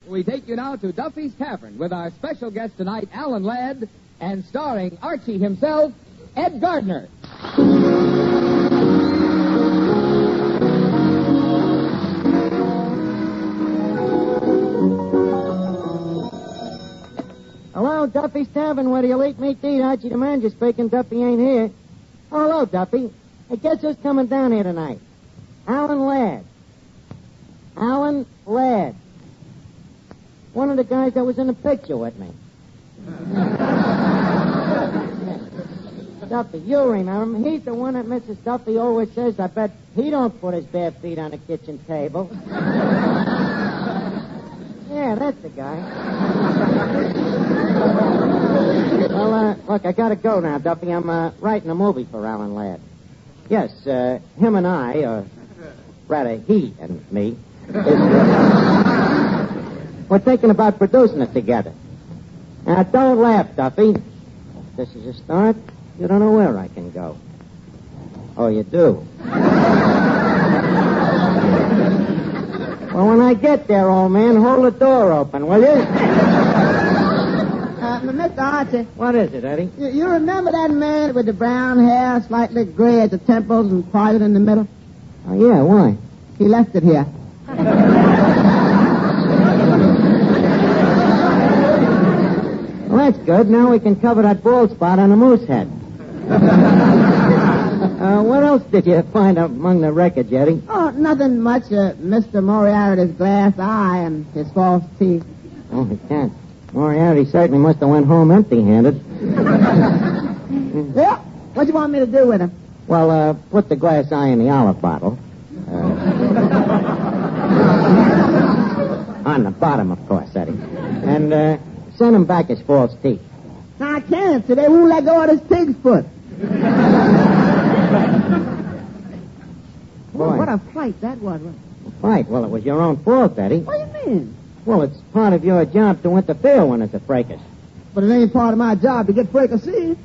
We take you now to Duffy's Tavern with our special guest tonight, Alan Ladd, and starring Archie himself, Ed Gardner. Hello, Duffy's Tavern. Where do you eat meat to eat? Archie the Manager speaking. Duffy ain't here. Oh, hello, Duffy. Hey, guess who's coming down here tonight? Alan Ladd. Alan Ladd. One of the guys that was in the picture with me. Duffy, you remember him. He's the one that Mrs. Duffy always says, I bet he don't put his bare feet on the kitchen table. Yeah, that's the guy. Well, look, I gotta go now, Duffy. I'm writing a movie for Alan Ladd. Yes, him and I, or rather he and me, we're thinking about producing it together. Now, don't laugh, Duffy. If this is a start, you don't know where I can go. Oh, you do? Well, when I get there, old man, hold the door open, will you? Mr. Archie. What is it, Eddie? You remember that man with the brown hair, slightly gray at the temples and parted in the middle? Oh, yeah, why? He left it here. Well, that's good. Now we can cover that bald spot on the moose head. What else did you find among the wreckage, Eddie? Oh, nothing much. Mr. Moriarty's glass eye and his false teeth. Oh, he can't. Moriarty certainly must have went home empty-handed. Yeah? What do you want me to do with him? Well, put the glass eye in the olive bottle. On the bottom, of course, Eddie. And send him back his false teeth. No, I can't. So they won't let go of this pig's foot. Boy. What a fight that was. Right. Well, it was your own fault, Eddie. What do you mean? Well, it's part of your job to interfere when it's a fracas. But it ain't part of my job to get fricasseed.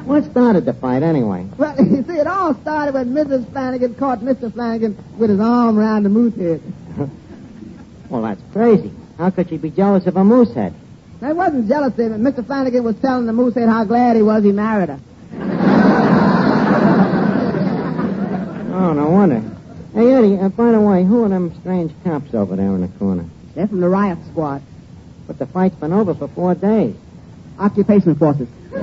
What started the fight, anyway? Well, you see, it all started when Mrs. Flanagan caught Mr. Flanagan with his arm around the moose head. Well, that's crazy. How could she be jealous of a moose head? I wasn't jealousy, but Mr. Flanagan was telling the moose head how glad he was he married her. Oh, no wonder. Hey, Eddie, by the way, who are them strange cops over there in the corner? They're from the riot squad. But the fight's been over for 4 days. Occupation forces. You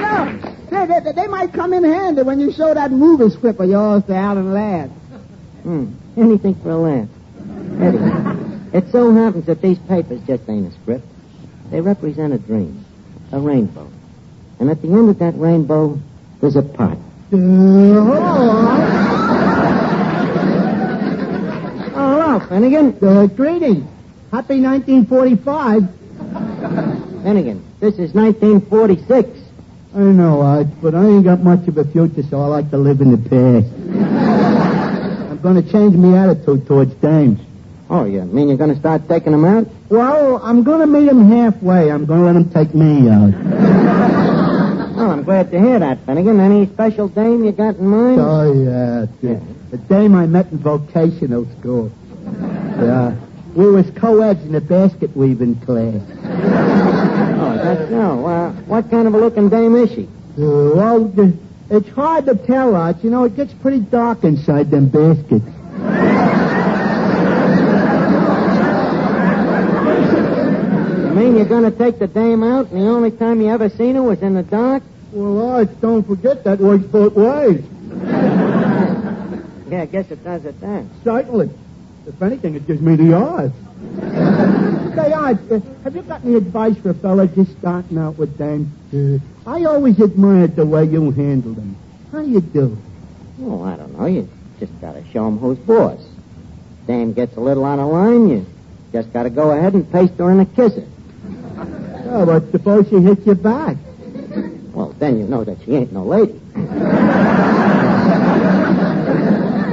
know, they might come in handy when you show that movie script of yours to Alan Ladd. Anything for a laugh. Eddie, it so happens that these papers just ain't a script. They represent a dream, a rainbow. And at the end of that rainbow, there's a pot. Hello, Finnegan. Greetings. Happy 1945. Finnegan, this is 1946. I know, Art, but I ain't got much of a future, so I like to live in the past. I'm going to change my attitude towards dames. Oh, you mean you're going to start taking them out? Well, I'm going to meet them halfway. I'm going to let them take me out. Well, I'm glad to hear that, Finnegan. Any special dame you got in mind? Oh, yeah. The dame I met in vocational school. Yeah. We was co-eds in the basket weaving class. Oh, that's so. What kind of a looking dame is she? Well, it's hard to tell, Art. You know, it gets pretty dark inside them baskets. You mean you're going to take the dame out and the only time you ever seen her was in the dark? Well, Art, don't forget that works both ways. Yeah, I guess it does at that. Certainly. If anything, it gives me the odds. Say, Art, have you got any advice for a fella just starting out with dames? I always admired the way you handle them. How do you do? Well, I don't know. You just got to show him who's boss. Dame gets a little out of line, you just got to go ahead and paste her and a kiss her. Oh, but suppose she hits you back? Well, then you know that she ain't no lady.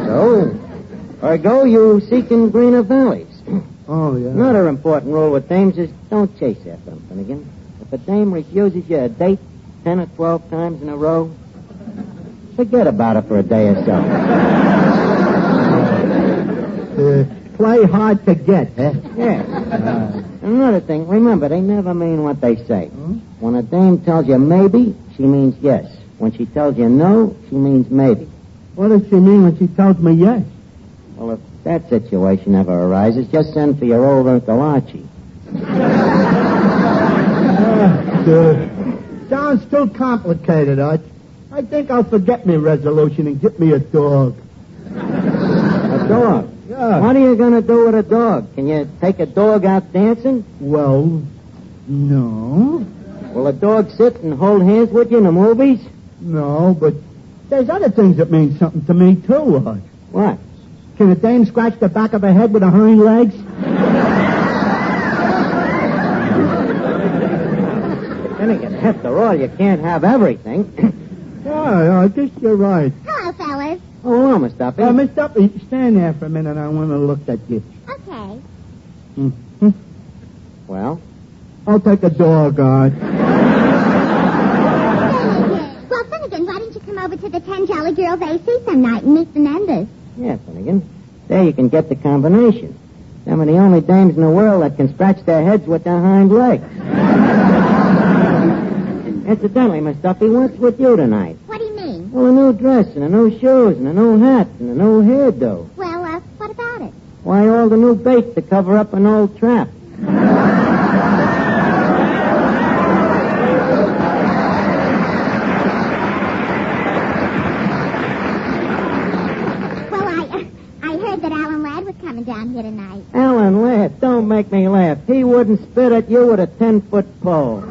So, ergo, you seek in greener valleys. Oh, yeah. Another important rule with dames is don't chase after them, Finnegan. If a dame refuses you a date 10 or 12 times in a row, Forget about it for a day or so. Play hard to get, huh? Yeah. Another thing, remember, they never mean what they say. When a dame tells you maybe, she means yes. When she tells you no, she means maybe. What does she mean when she tells me yes? Well, if that situation ever arises, just send for your old Uncle Archie. Sounds too complicated, Arch. I think I'll forget my resolution and get me a dog. A dog? Yeah. What are you going to do with a dog? Can you take a dog out dancing? Well, no. Will a dog sit and hold hands with you in the movies? No, but there's other things that mean something to me, too, Arch. What? Can a dame scratch the back of her head with her hind legs? Then again, after all, you can't have everything. Yeah, I guess you're right. Hello, fellas. Oh, hello, Miss Duffy. Miss Duffy, stand there for a minute. I want to look at you. Okay. Mm-hmm. Well? I'll take a dog, Arch. Well, Finnegan, why don't you come over to the 10 Jolly Girls AC some night and meet the members? Yeah, Finnegan. There you can get the combination. Them are the only dames in the world that can scratch their heads with their hind legs. Incidentally, Miss Duffy, what's with you tonight? What do you mean? Well, a new dress and a new shoes and a new hat and a new hairdo. Well, what about it? Why, all the new bait to cover up an old trap. Well, I heard that Alan Ladd was coming down here tonight. Alan Ladd, don't make me laugh. He wouldn't spit at you with a 10-foot pole.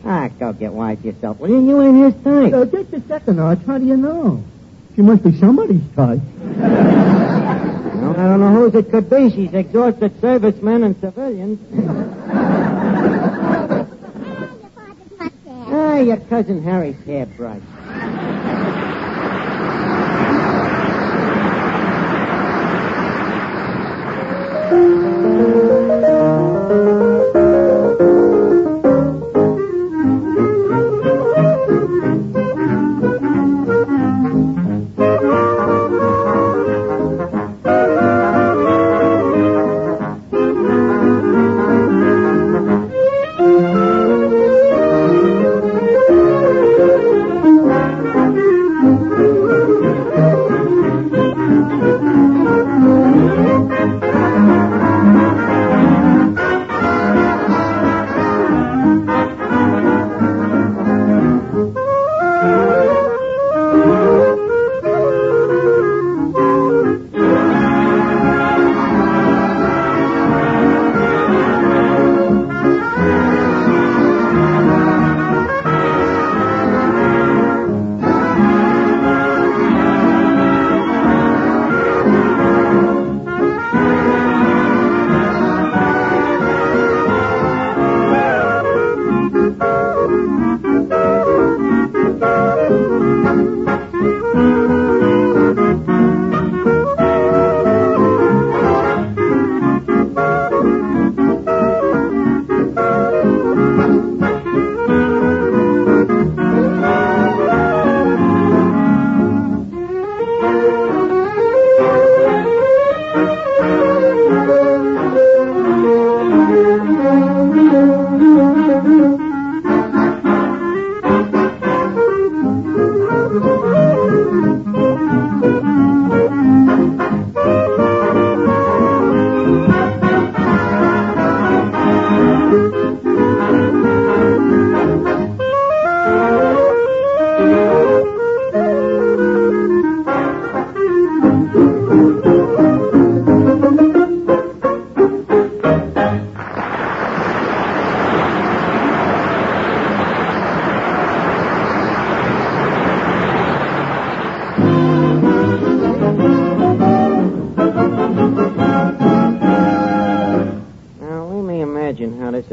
Ah, go get wise yourself. Well, you ain't his type. Just a second, Arch. How do you know? She must be somebody's type. Well, I don't know whose it could be. She's exhausted servicemen and civilians. Your father's mustache. Ah, your cousin Harry's hairbrush.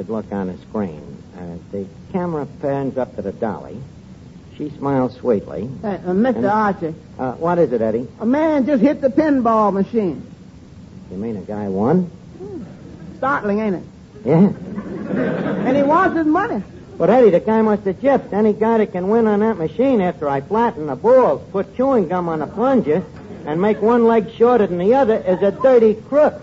Look on the screen. The camera pans up to the dolly. She smiles sweetly. Mr. Archie, What is it, Eddie? a man just hit the pinball machine. You mean a guy won? Startling, ain't it? Yeah. And he wants his money. But, Eddie, the guy must have gypped. Any guy that can win on that machine after I flatten the balls, put chewing gum on the plunger, and make one leg shorter than the other is a dirty crook.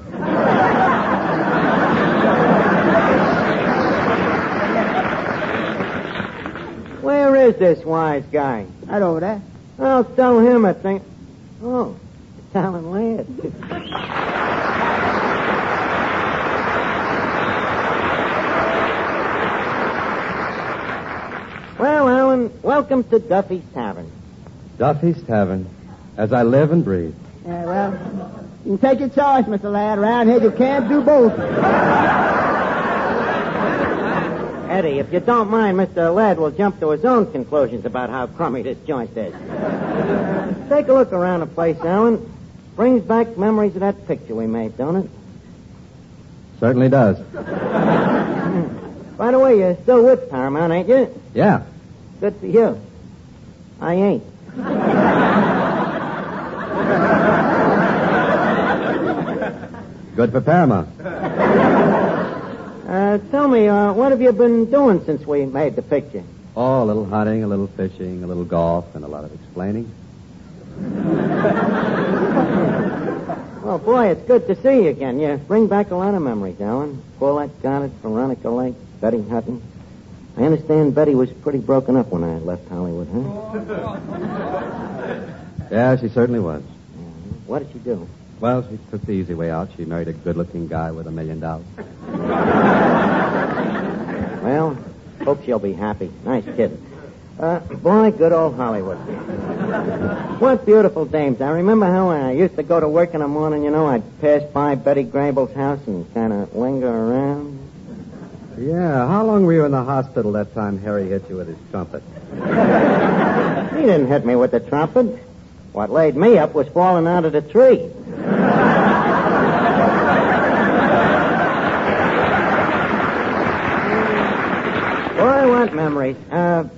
Where is this wise guy? Right over there. I'll tell him a thing. Oh, it's Alan Ladd. Well, Alan, welcome to Duffy's Tavern. Duffy's Tavern, as I live and breathe. Yeah, well, you can take your choice, Mr. Ladd. Around here, you can't do both. Eddie, if you don't mind, Mr. Ladd will jump to his own conclusions about how crummy this joint is. Take a look around the place, Alan. Brings back memories of that picture we made, don't it? Certainly does. By the way, you're still with Paramount, ain't you? Yeah. Good for you. I ain't. Good for Paramount. Tell me, what have you been doing since we made the picture? Oh, a little hunting, a little fishing, a little golf, and a lot of explaining. Well, boy, it's good to see you again. You bring back a lot of memories, Alan. Paulette, Gardner, Veronica Lake, Betty Hutton. I understand Betty was pretty broken up when I left Hollywood, huh? Yeah, she certainly was. What did she do? Well, she took the easy way out. She married a good-looking guy with $1 million. Well, hope she'll be happy. Nice kid. Boy, good old Hollywood. What beautiful dames. I remember how when I used to go to work in the morning, I'd pass by Betty Grable's house and kind of linger around. Yeah, how long were you in the hospital that time Harry hit you with his trumpet? He didn't hit me with the trumpet. What laid me up was falling out of the tree. Boy, what memories.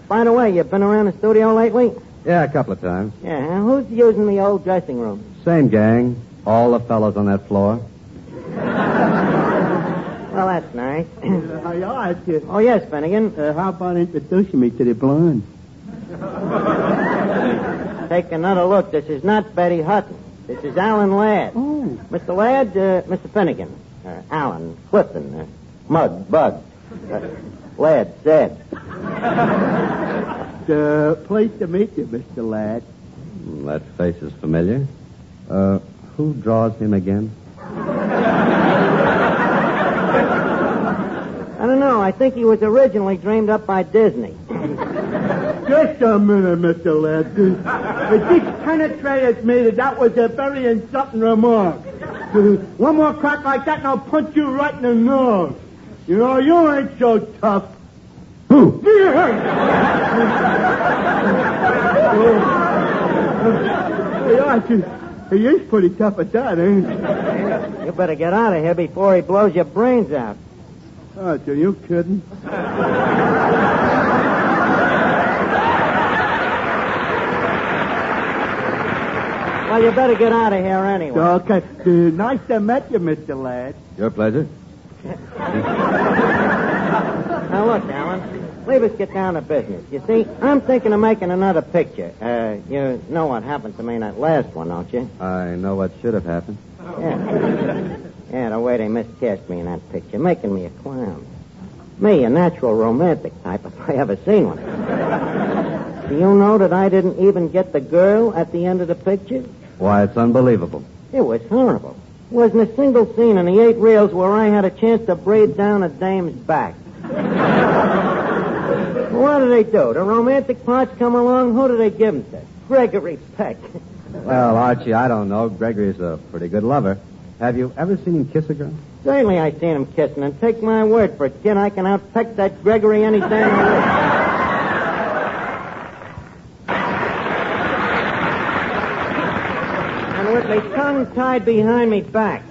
By the way, you been around the studio lately? Yeah, a couple of times. Yeah, who's using the old dressing room? Same gang. All the fellows on that floor. Well, that's nice. Hi, Archie. Oh, yes, Finnegan. How about introducing me to the blonde? Take another look. This is not Betty Hutton. This is Alan Ladd. Oh. Mr. Ladd, Mr. Finnegan. Alan, Clifton, Mug, Bug. Ladd, Zed. Pleased to meet you, Mr. Ladd. That face is familiar. Who draws him again? I don't know. I think he was originally dreamed up by Disney. Just a minute, Mr. Ladd. It just penetrated me that was a very insulting remark. One more crack like that and I'll punch you right in the nose. You ain't so tough. Who? Hey, Archie, he is pretty tough at that, ain't he? You better get out of here before he blows your brains out. Archie, are you kidding? Well, you better get out of here anyway. Okay. Nice to meet you, Mr. Ladd. Your pleasure. Now, look, Alan, leave us get down to business. You see, I'm thinking of making another picture. You know what happened to me in that last one, don't you? I know what should have happened. Yeah, the way they miscast me in that picture, making me a clown. Me, a natural romantic type, if I ever seen one. Do you know that I didn't even get the girl at the end of the picture? Why, it's unbelievable. It was horrible. Wasn't a single scene in the 8 reels where I had a chance to braid down a dame's back. What do they do? The romantic parts come along, who do they give them to? Gregory Peck. Well, Archie, I don't know. Gregory's a pretty good lover. Have you ever seen him kiss a girl? Certainly I seen him kissing, and take my word for it, kid, I can outpeck that Gregory any damn way. And with me tongue tied behind me back.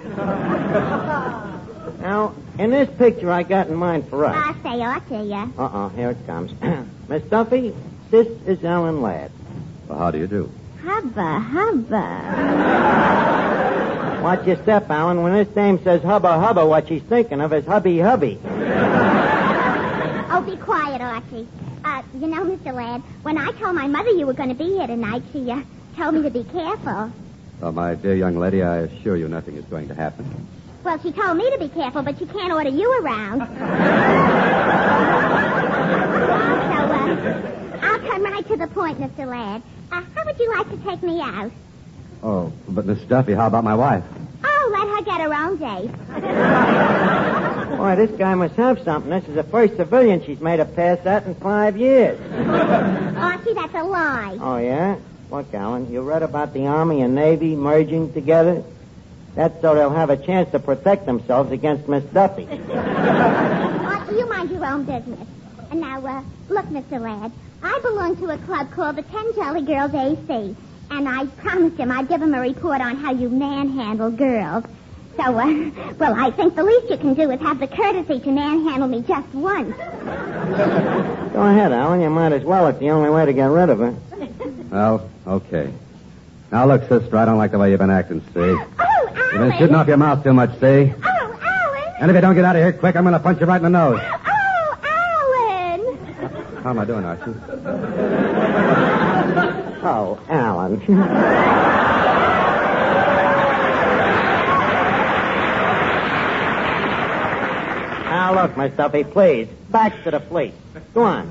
Now, in this picture I got in mind for us. I say, ought to, yeah. Here it comes. Miss Duffy, this is Alan Ladd. Well, how do you do? Hubba. Watch your step, Alan. When this dame says hubba, what she's thinking of is hubby. Oh, be quiet, Archie. You know, Mr. Ladd, when I told my mother you were going to be here tonight, she told me to be careful. Oh, my dear young lady, I assure you nothing is going to happen. Well, she told me to be careful, but she can't order you around. So, I'll come right to the point, Mr. Ladd. How would you like to take me out? Oh, but Miss Duffy, how about my wife? Oh, let her get her own date. Boy, this guy must have something. This is the first civilian she's made a pass at in 5 years. Archie, that's a lie. Oh, yeah? Look, Alan, you read about the Army and Navy merging together? That's so they'll have a chance to protect themselves against Miss Duffy. Archie, you mind your own business. And now, look, Mr. Ladd, I belong to a club called the 10 Jolly Girls AC. And I promised him I'd give him a report on how you manhandle girls. So, well, I think the least you can do is have the courtesy to manhandle me just once. Go ahead, Alan. You might as well. It's the only way to get rid of her. Well, okay. Now, look, sister, I don't like the way you've been acting, see? Oh, Alan! You've been shooting off your mouth too much, see? Oh, Alan! And if you don't get out of here quick, I'm going to punch you right in the nose. Oh, Alan! How am I doing, Archie? Oh, Alan. Now, look, Miss Duffy, please. Back to the fleet. Go on.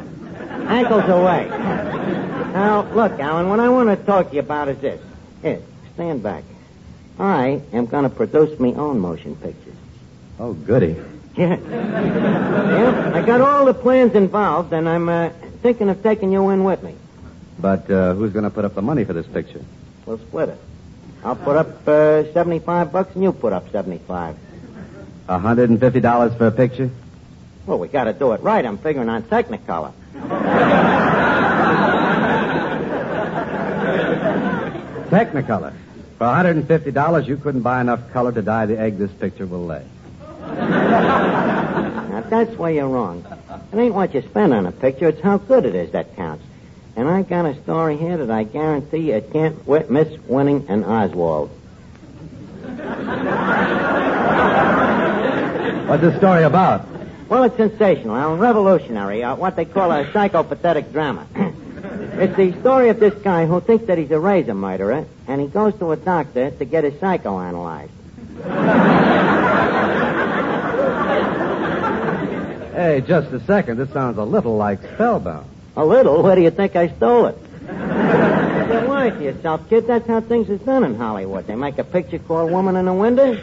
Ankles away. Now, look, Alan, what I want to talk to you about is this. Here, stand back. I am going to produce my own motion pictures. Oh, goody. Yeah. Yeah, I got all the plans involved, and I'm thinking of taking you in with me. But who's going to put up the money for this picture? We'll split it. I'll put up $75, and you put up $75. $150 for a picture? Well, we got to do it right. I'm figuring on Technicolor. Technicolor. For $150, you couldn't buy enough color to dye the egg this picture will lay. Now, that's where you're wrong. It ain't what you spend on a picture. It's how good it is that counts. And I got a story here that I guarantee it can't miss winning an Oswald. What's the story about? Well, it's sensational, Alan. Revolutionary. What they call a psychopathetic drama. It's the story of this guy who thinks that he's a razor murderer, and he goes to a doctor to get his psychoanalyzed. Hey, just a second. This sounds a little like Spellbound. A little? Where do you think I stole it? You're lying to yourself, kid. That's how things is done in Hollywood. They make a picture called Woman in the Window.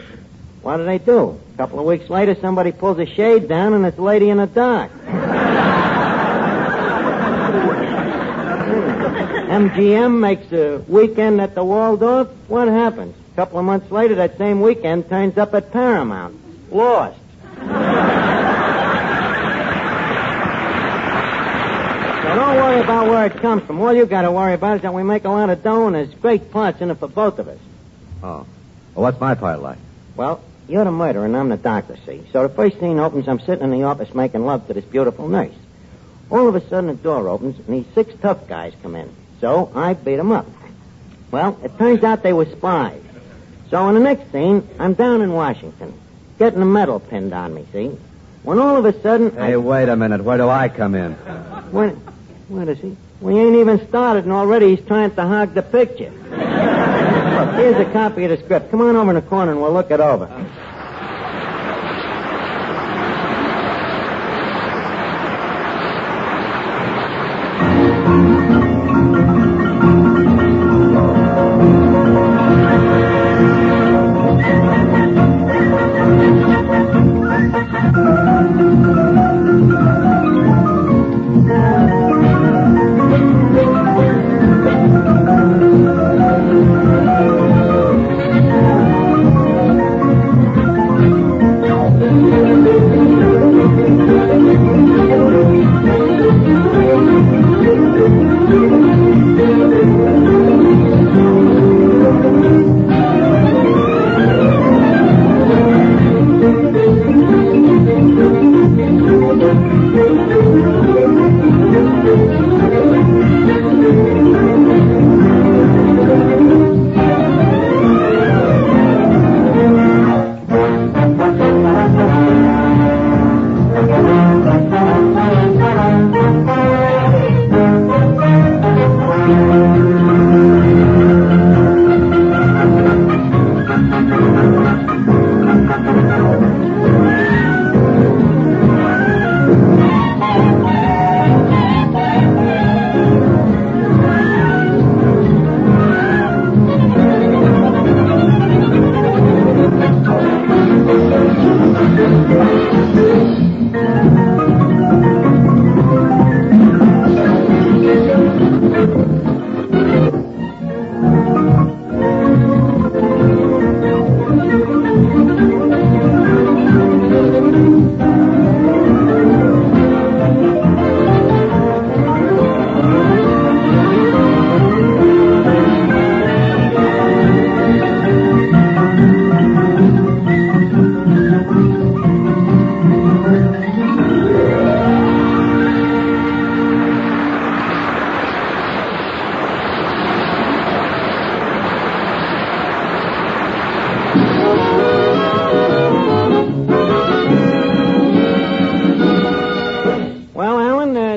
What do? A couple of weeks later, somebody pulls a shade down, and it's Lady in the Dark. MGM makes a weekend at the Waldorf. What happens? A couple of months later, that same weekend turns up at Paramount. Lost. So don't worry about where it comes from. All you got to worry about is that we make a lot of dough, and there's great parts in it for both of us. Oh. Well, what's my part like? Well, you're the murderer, and I'm the doctor, see? So the first scene opens, I'm sitting in the office making love to this beautiful nurse. All of a sudden, the door opens, and these 6 tough guys come in. So I beat them up. Well, it turns out they were spies. So in the next scene, I'm down in Washington, getting a medal pinned on me, see? When all of a sudden... Hey, wait a minute. Where do I come in? Where is he? We ain't even started, and already he's trying to hog the picture. Look, here's a copy of the script. Come on over in the corner, and we'll look it over.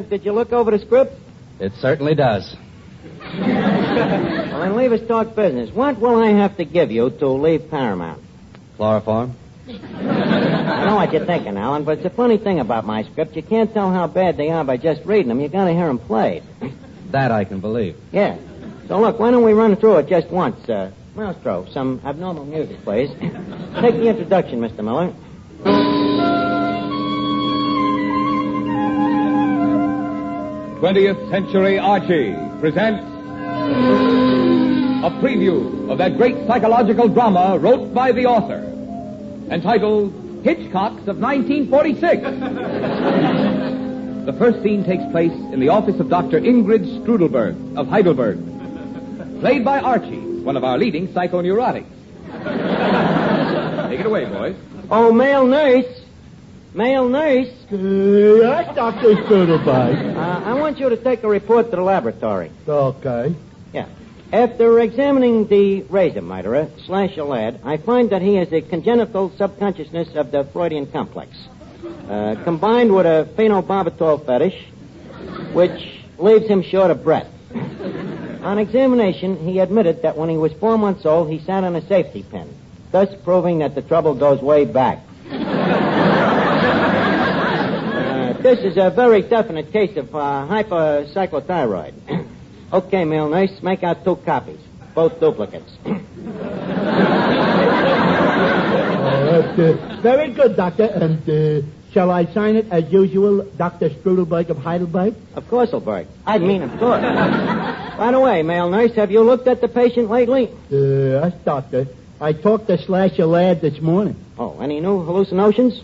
Did you look over the script? It certainly does. Well, then leave us talk business. What will I have to give you to leave Paramount? Chloroform? I know what you're thinking, Alan, but it's a funny thing about my script. You can't tell how bad they are by just reading them. You gotta hear them played. That I can believe. Yeah. So look, why don't we run through it just once? Maestro, some abnormal music, please. Take the introduction, Mr. Miller. 20th Century Archie presents a preview of that great psychological drama wrote by the author, entitled Hitchcocks of 1946. The first scene takes place in the office of Dr. Ingrid Strudelberg of Heidelberg, played by Archie, one of our leading psychoneurotics. Take it away, boys. Oh, male nurse. Male nurse. Yes, Dr. Strudelberg. I want you to take a report to the laboratory. Okay. Yeah. After examining the razor murderer, Slasher Ladd, I find that he has a congenital subconsciousness of the Freudian complex, combined with a phenobarbital fetish, which leaves him short of breath. On examination, he admitted that when he was 4 months old, he sat on a safety pin, thus proving that the trouble goes way back. This is a very definite case of hypercyclothyroid. Okay, male nurse, make out 2 copies, both duplicates. Very good, Doctor. And shall I sign it as usual, Dr. Strudelberg of Heidelberg? Of course, Hilberg. I mean, of course. By the way, male nurse, have you looked at the patient lately? Yes, Doctor. I talked to Slasher Ladd this morning. Oh, any new hallucinations?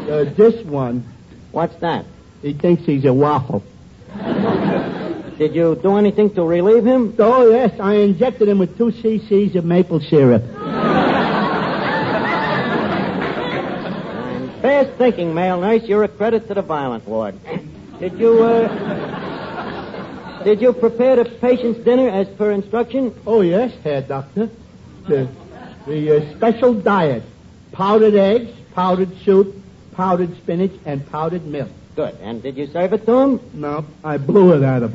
This one. What's that? He thinks he's a waffle. Did you do anything to relieve him? Oh, yes. I injected him with 2 cc's of maple syrup. Fast thinking, male nurse. You're a credit to the violent ward. Did you prepare the patient's dinner as per instruction? Oh, yes, Herr Doctor. The special diet. Powdered eggs, powdered soup, powdered spinach, and powdered milk. Good. And did you serve it to him? No, I blew it at him.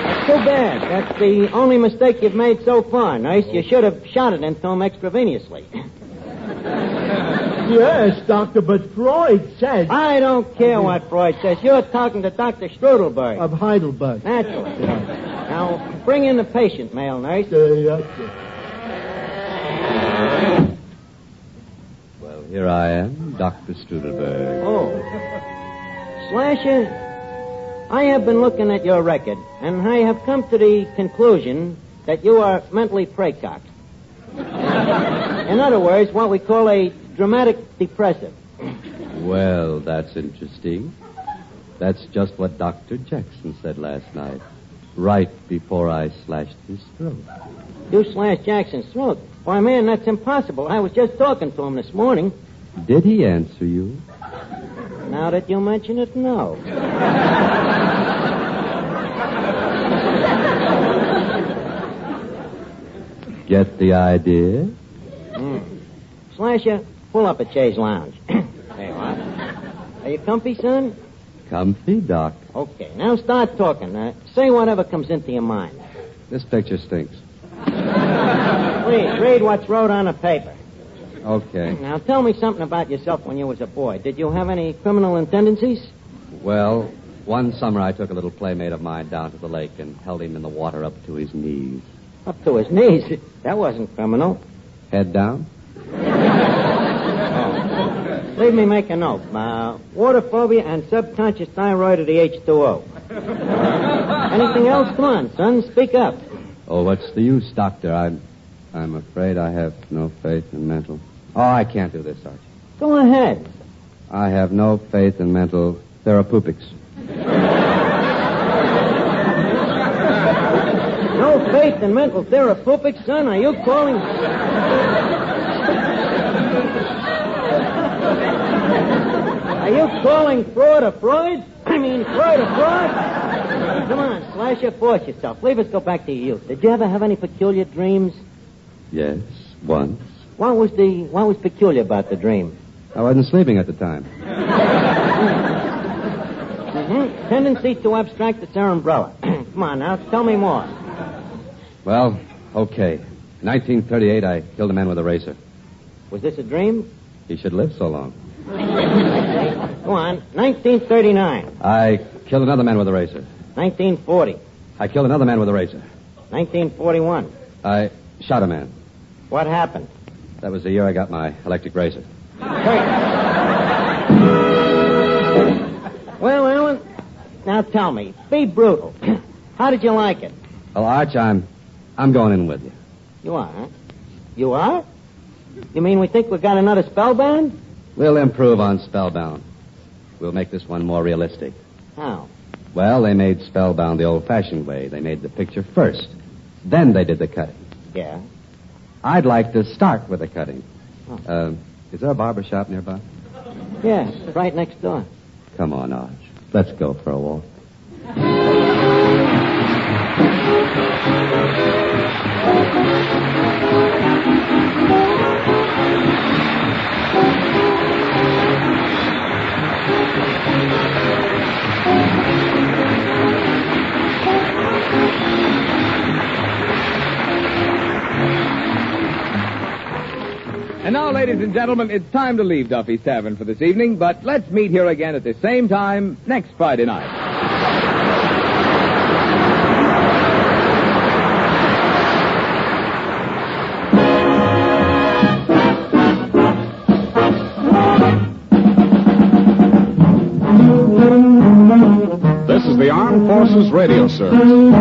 That's too bad. That's the only mistake you've made so far, nurse. You should have shot it into him extravenously. Yes, Doctor, but Freud says... I don't care what Freud says. You're talking to Dr. Strudelberg. Of Heidelberg. Naturally. Now, bring in the patient, male nurse. Well, here I am, Dr. Strudelberg. Oh. Slasher, I have been looking at your record, and I have come to the conclusion that you are mentally precox. In other words, what we call a dramatic depressive. Well, that's interesting. That's just what Dr. Jackson said last night, right before I slashed his throat. You slashed Jackson's throat? Why, man, that's impossible. I was just talking to him this morning. Did he answer you? Now that you mention it, no. Get the idea? Slasher, pull up at Chaise Lounge. Are you comfy, son? Comfy, Doc. Okay, now start talking. Say whatever comes into your mind. This picture stinks. Please, read what's wrote on the paper. Okay. Now, tell me something about yourself when you was a boy. Did you have any criminal tendencies? Well, one summer I took a little playmate of mine down to the lake and held him in the water up to his knees. Up to his knees? That wasn't criminal. Head down? Leave me make a note. Water phobia and subconscious thyroid of the H2O. Anything else? Come on, son, speak up. Oh, what's the use, Doctor? I'm afraid I have no faith in mental... Oh, I can't do this, Archie. Go ahead. I have no faith in mental therapeutics. No faith in mental therapeutics, son? Are you calling... Are you calling Freud a Freud? I mean, Freud a fraud? Come on, slash or force yourself. Leave us go back to your youth. Did you ever have any peculiar dreams? Yes, once. What was peculiar about the dream? I wasn't sleeping at the time. Tendency to abstract the umbrella. Come on now, tell me more. Well, okay. In 1938, I killed a man with a razor. Was this a dream? He should live so long. Go on. 1939. I killed another man with a razor. 1940. I killed another man with a razor. 1941. I shot a man. What happened? That was the year I got my electric razor. Well, Alan, now tell me. Be brutal. How did you like it? Well, Arch, I'm going in with you. You are, huh? You are? You mean we think we got another spellbound? We'll improve on Spellbound. We'll make this one more realistic. How? Well, they made Spellbound the old-fashioned way. They made the picture first. Then they did the cutting. Yeah. I'd like to start with the cutting. Oh. Is there a barber shop nearby? Yeah, it's right next door. Come on, Arch. Let's go for a walk. And now, ladies and gentlemen, it's time to leave Duffy's Tavern for this evening, but let's meet here again at the same time next Friday night. This is the Armed Forces Radio Service.